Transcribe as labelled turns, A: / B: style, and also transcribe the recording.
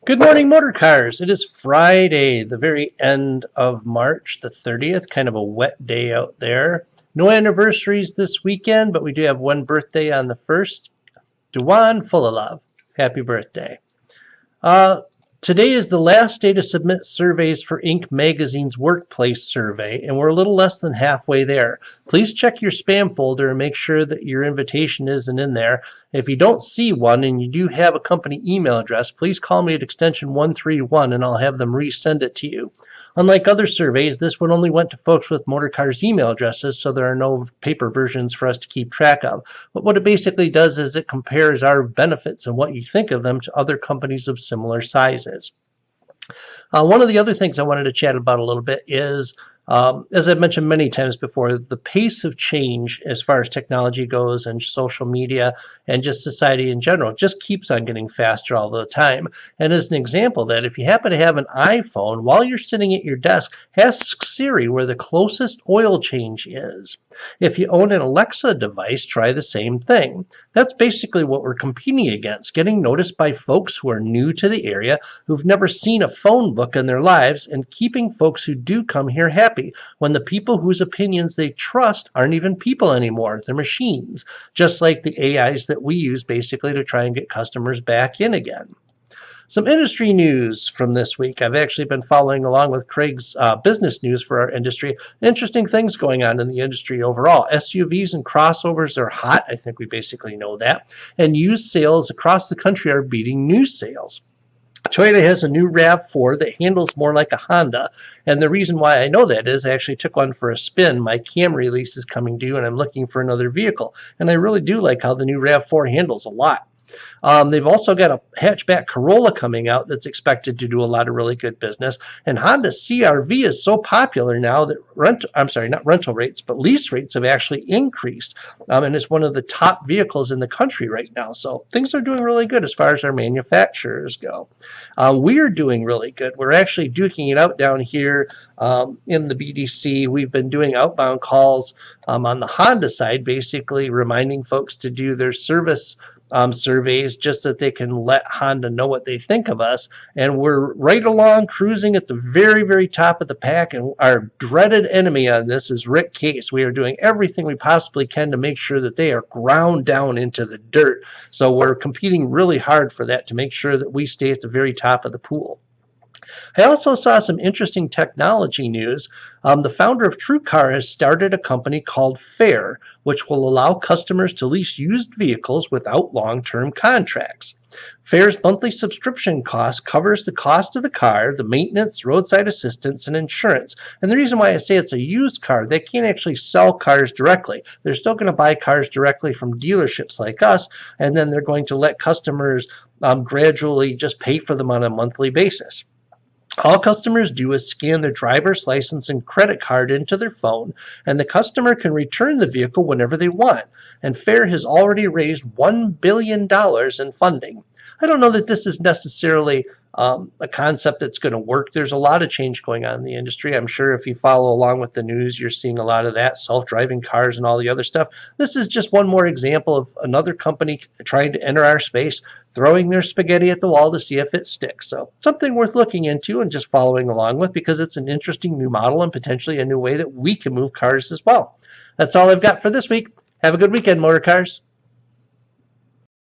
A: Good morning, Motorcars. It is Friday, the very end of March, the 30th. Kind of a wet day out there. No anniversaries this weekend, but we do have one birthday on the 1st. Duan, full of love. Happy birthday. Today is the last day to submit surveys for Inc. Magazine's Workplace Survey, and we're a little less than halfway there. Please check your spam folder and make sure that your invitation isn't in there. If you don't see one and you do have a company email address, please call me at extension 131 and I'll have them resend it to you. Unlike other surveys, this one only went to folks with Motorcars email addresses, so there are no paper versions for us to keep track of. But what it basically does is it compares our benefits and what you think of them to other companies of similar sizes. One of the other things I wanted to chat about a little bit is, as I've mentioned many times before, the pace of change as far as technology goes and social media and just society in general just keeps on getting faster all the time. And as an example of that, if you happen to have an iPhone, while you're sitting at your desk, ask Siri where the closest oil change is. If you own an Alexa device, try the same thing. That's basically what we're competing against, getting noticed by folks who are new to the area, who've never seen a phone book in their lives, and keeping folks who do come here happy when the people whose opinions they trust aren't even people anymore. They're machines, just like the AIs that we use basically to try and get customers back in again. Some industry news from this week. I've actually been following along with Craig's business news for our industry. Interesting things going on in the industry overall. SUVs and crossovers are hot. I think we basically know that. And used sales across the country are beating new sales. Toyota has a new RAV4 that handles more like a Honda, and the reason why I know that is I actually took one for a spin. My Camry lease is coming due and I'm looking for another vehicle, and I really do like how the new RAV4 handles a lot. They've also got a hatchback Corolla coming out that's expected to do a lot of really good business. And Honda CR-V is so popular now that not rental rates, but lease rates have actually increased. And it's one of the top vehicles in the country right now. So things are doing really good as far as our manufacturers go. We're doing really good. We're actually duking it out down here in the BDC. We've been doing outbound calls on the Honda side, basically reminding folks to do their service surveys just so that they can let Honda know what they think of us. And we're right along cruising at the very, very top of the pack. And our dreaded enemy on this is Rick Case. We are doing everything we possibly can to make sure that they are ground down into the dirt. So we're competing really hard for that to make sure that we stay at the very top of the pool. I also saw some interesting technology news. The founder of TrueCar has started a company called Fair, which will allow customers to lease used vehicles without long-term contracts. Fair's monthly subscription cost covers the cost of the car, the maintenance, roadside assistance, and insurance. And the reason why I say it's a used car, they can't actually sell cars directly. They're still going to buy cars directly from dealerships like us, and then they're going to let customers gradually just pay for them on a monthly basis. All customers do is scan their driver's license and credit card into their phone, and the customer can return the vehicle whenever they want. And Fair has already raised $1 billion in funding. I don't know that this is necessarily a concept that's going to work. There's a lot of change going on in the industry. I'm sure if you follow along with the news, you're seeing a lot of that, self-driving cars and all the other stuff. This is just one more example of another company trying to enter our space, throwing their spaghetti at the wall to see if it sticks. So something worth looking into and just following along with, because it's an interesting new model and potentially a new way that we can move cars as well. That's all I've got for this week. Have a good weekend, Motorcars.